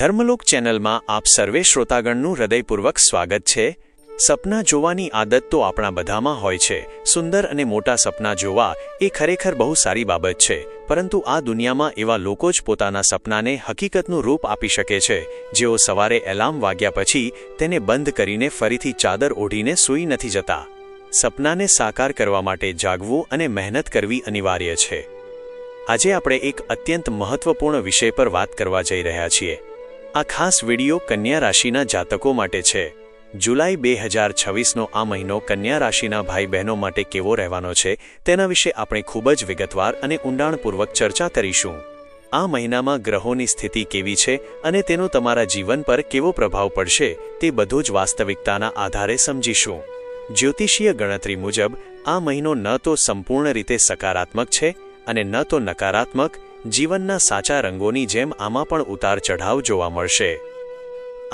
ધર્મલોક ચેનલમાં આપ સર્વે શ્રોતાગણનું હૃદયપૂર્વક સ્વાગત છે। સપના જોવાની આદત તો આપણા બધામાં હોય છે। સુંદર અને મોટા સપના જોવા એ ખરેખર બહુ સારી બાબત છે, પરંતુ આ દુનિયામાં એવા લોકો જ પોતાના સપનાને હકીકતનું રૂપ આપી શકે છે, જેઓ સવારે એલાર્મ વાગ્યા પછી તેને બંધ કરીને ફરીથી ચાદર ઓઢીને સૂઈ નથી જતા। સપનાને સાકાર કરવા માટે જાગવું અને મહેનત કરવી અનિવાર્ય છે। આજે આપણે એક અત્યંત મહત્વપૂર્ણ વિષય પર વાત કરવા જઈ રહ્યા છીએ। આ ખાસ વિડિયો કન્યા રાશિના જાતકો માટે છે। જુલાઈ 2026નો આ મહિનો કન્યા રાશિના ભાઈ બહેનો માટે કેવો રહેવાનો છે તેના વિશે આપણે ખૂબ જ વિગતવાર અને ઊંડાણપૂર્વક ચર્ચા કરીશું। આ મહિનામાં ગ્રહોની સ્થિતિ કેવી છે અને તેનો તમારા જીવન પર કેવો પ્રભાવ પડશે તે બધું જ વાસ્તવિકતાના આધારે સમજીશું। જ્યોતિષીય ગણતરી મુજબ આ મહિનો ન તો સંપૂર્ણ રીતે સકારાત્મક છે અને ન તો નકારાત્મક। જીવનના સાચા રંગોની જેમ આમાં પણ ઉતાર ચઢાવ જોવા મળશે।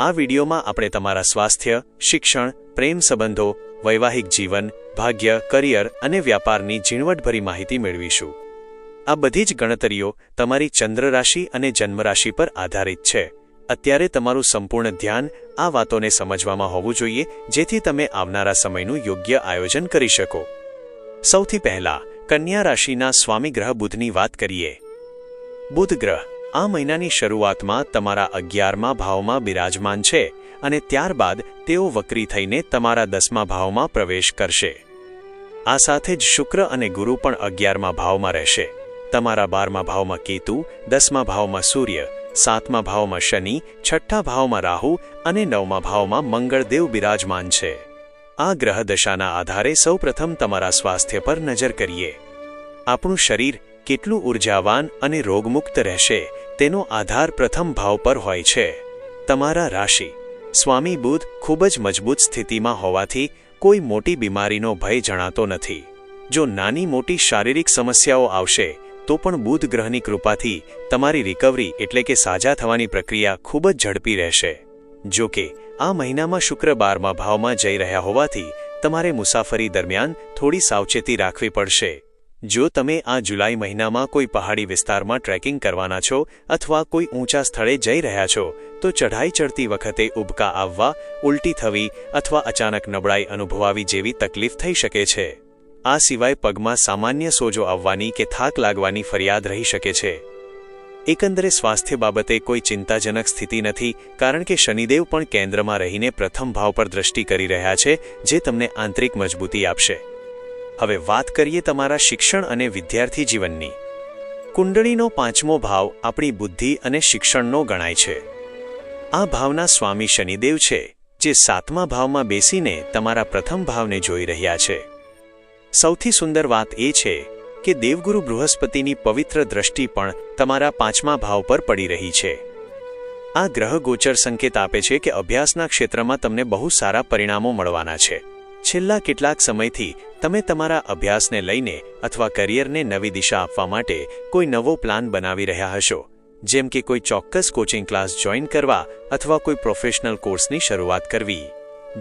આ વિડીયોમાં આપણે તમારા સ્વાસ્થ્ય, શિક્ષણ, પ્રેમ સંબંધો, વૈવાહિક જીવન, ભાગ્ય, કરિયર અને વ્યાપારની ઝીણવટભરી માહિતી મેળવીશું। આ બધી જ ગણતરીઓ તમારી ચંદ્ર રાશિ અને જન્મરાશિ પર આધારિત છે। અત્યારે તમારું સંપૂર્ણ ધ્યાન આ વાતોને સમજવામાં હોવું જોઈએ, જેથી તમે આવનારા સમયનું યોગ્ય આયોજન કરી શકો। સૌથી પહેલા કન્યા રાશિના સ્વામી ગ્રહ બુધની વાત કરીએ। બુધ ગ્રહ આ મહિનાની શરૂઆતમાં તમારા 11મા ભાવમાં બિરાજમાન છે અને ત્યારબાદ તેઓ વક્રી થઈને તમારા 10મા ભાવમાં પ્રવેશ કરશે। આ સાથે જ શુક્ર અને ગુરુ પણ 11મા ભાવમાં રહેશે। તમારા 12મા ભાવમાં કેતુ, 10મા ભાવમાં સૂર્ય, 7મા ભાવમાં શનિ, 6ઠ્ઠા ભાવમાં રાહુ અને 9મા ભાવમાં મંગળદેવ બિરાજમાન છે। આ ગ્રહ દશાના આધારે સૌપ્રથમ તમારા સ્વાસ્થ્ય પર નજર કરીએ। આપણું શરીર કેટલું ઉર્જાવાન અને રોગમુક્ત રહેશે તેનો આધાર પ્રથમ ભાવ પર હોય છે। તમારા રાશિ સ્વામી બુધ ખૂબ જ મજબૂત સ્થિતિમાં હોવાથી કોઈ મોટી બીમારીનો ભય જણાતો નથી। જો નાની મોટી શારીરિક સમસ્યાઓ આવશે તો પણ બુધ ગ્રહની કૃપાથી તમારી રિકવરી એટલે કે સાજા થવાની પ્રક્રિયા ખૂબ જ ઝડપી રહેશે। જો કે આ મહિનામાં શુક્ર 12મા ભાવમાં જઈ રહ્યા હોવાથી તમારે મુસાફરી દરમિયાન થોડી સાવચેતી રાખવી પડશે। જો તમે આ જુલાઈ મહિનામાં કોઈ પહાડી વિસ્તારમાં ટ્રેકિંગ કરવાના છો અથવા કોઈ ઊંચા સ્થળે જઈ રહ્યા છો તો ચઢાઈ ચડતી વખતે ઉબકા આવવા, ઉલટી થવી અથવા અચાનક નબળાઈ અનુભવાવી જેવી તકલીફ થઈ શકે છે। આ સિવાય પગમાં સામાન્ય સોજો આવવાની કે થાક લાગવાની ફરિયાદ રહી શકે છે। એકંદરે સ્વાસ્થ્ય બાબતે કોઈ ચિંતાજનક સ્થિતિ નથી, કારણ કે શનિદેવ પણ કેન્દ્રમાં રહીને પ્રથમ ભાવ પર દ્રષ્ટિ કરી રહ્યા છે, જે તમને આંતરિક મજબૂતી આપશે। હવે વાત કરીએ તમારા શિક્ષણ અને વિદ્યાર્થી જીવનની। કુંડળીનો 5મો ભાવ આપણી બુદ્ધિ અને શિક્ષણનો ગણાય છે। આ ભાવના સ્વામી શનિદેવ છે, જે 7મા ભાવમાં બેસીને તમારા પ્રથમ ભાવને જોઈ રહ્યા છે। સૌથી સુંદર વાત એ છે કે દેવગુરુ બૃહસ્પતિની પવિત્ર દ્રષ્ટિ પણ તમારા 5મા ભાવ પર પડી રહી છે। આ ગ્રહ ગોચર સંકેત આપે છે કે અભ્યાસના ક્ષેત્રમાં તમને બહુ સારા પરિણામો મળવાના છે। છેલ્લા કેટલાક સમયથી તમે તમારા અભ્યાસને લઈને અથવા કરિયરને નવી દિશા આપવા માટે કોઈ નવો પ્લાન બનાવી રહ્યા હશો, જેમ કે કોઈ ચોક્કસ કોચિંગ ક્લાસ જોઈન કરવા અથવા કોઈ પ્રોફેશનલ કોર્સની શરૂઆત કરવી।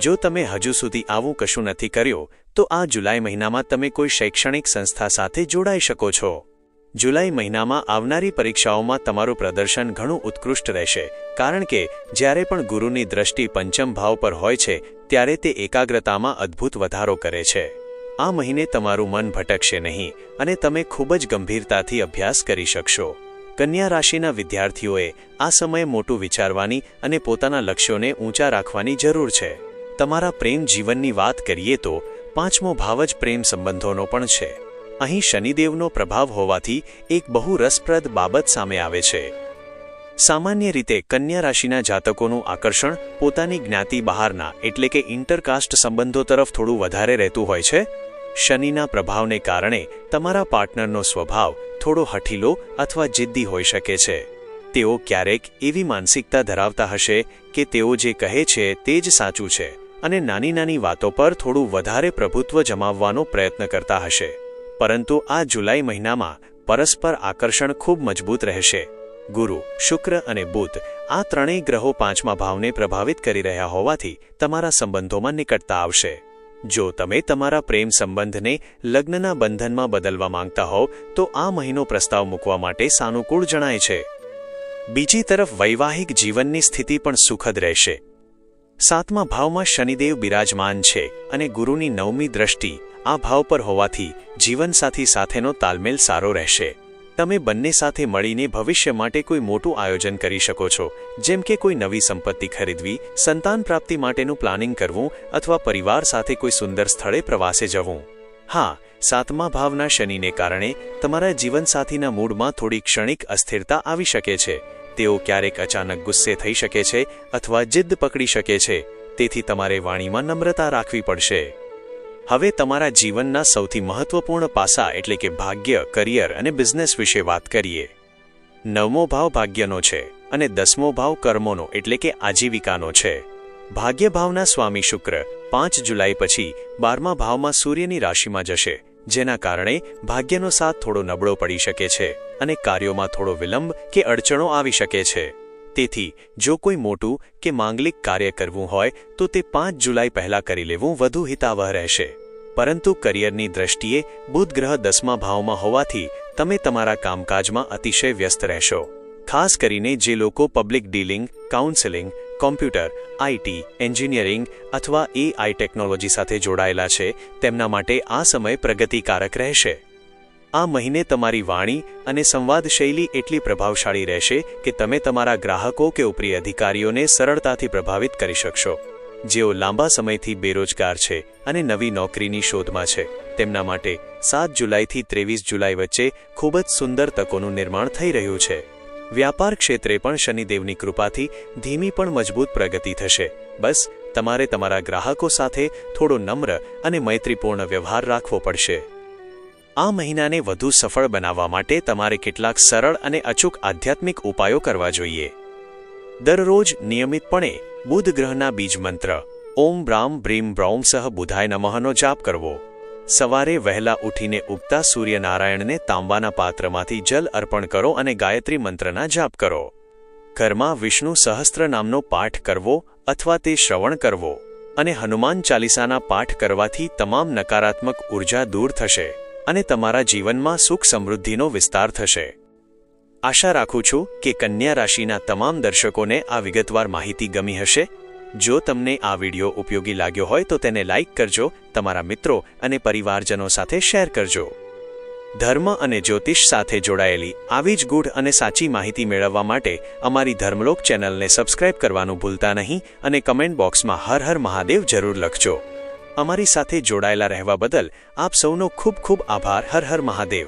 જો તમે હજુ સુધી આવું કશું નથી કર્યું તો આ જુલાઈ મહિનામાં તમે કોઈ શૈક્ષણિક સંસ્થા સાથે જોડાઈ શકો છો। જુલાઈ મહિનામાં આવનારી પરીક્ષાઓમાં તમારું પ્રદર્શન ઘણું ઉત્કૃષ્ટ રહેશે, કારણ કે જ્યારે પણ ગુરુની દ્રષ્ટિ 5મ ભાવ પર હોય છે ત્યારે તે એકાગ્રતામાં અદ્ભુત વધારો કરે છે। આ મહિને તમારું મન ભટકશે નહીં અને તમે ખૂબ જ ગંભીરતાથી અભ્યાસ કરી શકશો। કન્યા રાશિના વિદ્યાર્થીઓએ આ સમયે મોટું વિચારવાની અને પોતાના લક્ષ્યોને ઊંચા રાખવાની જરૂર છે। તમારા પ્રેમ જીવનની વાત કરીએ તો 5મો ભાવ જ પ્રેમ સંબંધોનો પણ છે। અહીં શનિદેવનો પ્રભાવ હોવાથી એક બહુ રસપ્રદ બાબત સામે આવે છે। સામાન્ય રીતે કન્યા રાશિના જાતકોનું આકર્ષણ પોતાની જ્ઞાતિ બહારના એટલે કે ઇન્ટરકાસ્ટ સંબંધો તરફ થોડું વધારે રહેતું હોય છે। શનિના પ્રભાવને કારણે તમારા પાર્ટનરનો સ્વભાવ થોડો હઠીલો અથવા જિદ્દી હોઈ શકે છે। તેઓ ક્યારેક એવી માનસિકતા ધરાવતા હશે કે તેઓ જે કહે છે તે જ સાચું છે અને નાની નાની વાતો પર થોડું વધારે પ્રભુત્વ જમાવવાનો પ્રયત્ન કરતા હશે। પરંતુ આ જુલાઈ મહિનામાં પરસ્પર આકર્ષણ ખૂબ મજબૂત રહેશે। ગુરુ, શુક્ર અને બુધ આ ત્રણેય ગ્રહો 5મા ભાવને પ્રભાવિત કરી રહ્યા હોવાથી તમારા સંબંધોમાં નિકટતા આવશે। જો તમે તમારા પ્રેમ સંબંધને લગ્નના બંધનમાં બદલવા માંગતા હોવ તો આ મહિનો પ્રસ્તાવ મૂકવા માટે સાનુકૂળ જણાય છે। બીજી તરફ વૈવાહિક જીવનની સ્થિતિ પણ સુખદ રહેશે. 7મા ભાવમાં શનિદેવ બિરાજમાન છે અને ગુરુની 9મી દ્રષ્ટિ આ ભાવ પર હોવાથી જીવનસાથી સાથેનો તાલમેલ સારો રહેશે. તમે બંને સાથે મળીને ભવિષ્ય માટે કોઈ મોટું આયોજન કરી શકો છો, જેમ કે કોઈ નવી સંપત્તિ ખરીદવી, સંતાન પ્રાપ્તિ માટેનું પ્લાનિંગ કરવું અથવા પરિવાર સાથે કોઈ સુંદર સ્થળે પ્રવાસે જવું. હા, 7મા ભાવના શનિને કારણે તમારા જીવનસાથીના મૂડમાં થોડી ક્ષણિક અસ્થિરતા આવી શકે છે. તેઓ ક્યારેક અચાનક ગુસ્સે થઈ શકે છે અથવા જિદ્દ પકડી શકે છે, તેથી તમારે વાણીમાં નમ્રતા રાખવી પડશે. હવે તમારા જીવનના સૌથી મહત્વપૂર્ણ પાસા એટલે કે ભાગ્ય, કરિયર અને બિઝનેસ વિશે વાત કરીએ. 9મો ભાવ ભાગ્યનો છે અને 10મો ભાવ કર્મોનો એટલે કે આજીવિકાનો છે. ભાગ્ય ભાવના સ્વામી શુક્ર 5 જુલાઈ પછી 12મા ભાવમાં સૂર્યની રાશિમાં જશે, જેના કારણે ભાગ્યનો સાથ થોડો નબળો પડી શકે છે અને કાર્યોમાં થોડો વિલંબ કે અડચણો આવી શકે છે. તેથી જો કોઈ મોટું કે માંગલિક કાર્ય કરવું હોય તો તે 5 જુલાઈ પહેલાં કરી લેવું વધુ હિતાવહ રહેશે. પરંતુ કરિયરની દ્રષ્ટિએ બુધ ગ્રહ 10મા ભાવમાં હોવાથી તમે તમારા કામકાજમાં અતિશય વ્યસ્ત રહેશો. ખાસ કરીને જે લોકો public dealing, counselling, computer, IT, engineering અથવા એઆઈ ટેકનોલોજી સાથે જોડાયેલા છે, તેમના માટે આ સમય પ્રગતિકારક રહેશે. આ મહિને તમારી વાણી અને સંવાદ શૈલી એટલી પ્રભાવશાળી રહેશે કે તમે તમારા ગ્રાહકો કે ઉપરી અધિકારીઓને સરળતાથી પ્રભાવિત કરી શકશો. જેઓ લાંબા સમયથી બેરોજગાર છે અને નવી નોકરીની શોધમાં છે, તેમના માટે 7 જુલાઈથી 23 જુલાઈ વચ્ચે ખૂબ જ સુંદર તકોનું નિર્માણ થઈ રહ્યું છે. વ્યાપાર ક્ષેત્રે પણ શનિદેવની કૃપાથી ધીમી પણ મજબૂત પ્રગતિ થશે. બસ તમારે તમારા ગ્રાહકો સાથે થોડો નમ્ર અને મૈત્રીપૂર્ણ વ્યવહાર રાખવો પડશે. આ મહિનાને વધુ સફળ બનાવવા માટે તમારે કેટલાક સરળ અને અચૂક આધ્યાત્મિક ઉપાયો કરવા જોઈએ. દરરોજ નિયમિતપણે બુધ ગ્રહના બીજ મંત્ર ઓમ બ્રામ બ્રીમ બ્રૌમ સહ બુધાય નમઃનો જાપ કરવો. સવારે વહેલા ઉઠીને ઉગતા સૂર્યનારાયણને તાંબાના પાત્રમાંથી જલ અર્પણ કરો અને ગાયત્રી મંત્રના જાપ કરો. ઘરમાં વિષ્ણુ સહસ્ત્ર નામનો પાઠ કરવો અથવા તે શ્રવણ કરવો અને હનુમાન ચાલીસાના પાઠ કરવાથી તમામ નકારાત્મક ઉર્જા દૂર થશે અને તમારા જીવનમાં સુખ સમૃદ્ધિનો વિસ્તાર થશે. આશા રાખું છું કે કન્યા રાશિના તમામ દર્શકોને આ વિગતવાર માહિતી ગમી હશે. જો તમને આ વિડિયો ઉપયોગી લાગ્યો હોય તો તેને લાઇક કરજો, તમારા મિત્રો અને પરિવારજનો સાથે શેર કરજો. ધર્મ અને જ્યોતિષ સાથે જોડાયેલી આવી જ ગૂઢ અને સાચી માહિતી મેળવવા માટે અમારી ધર્મલોક ચેનલને સબસ્ક્રાઇબ કરવાનું ભૂલતા નહીં અને કમેન્ટ બોક્સમાં હર હર મહાદેવ જરૂર લખજો. અમારી સાથે જોડાયેલા રહેવા બદલ આપ સૌનો ખૂબ ખૂબ આભાર. હર હર મહાદેવ.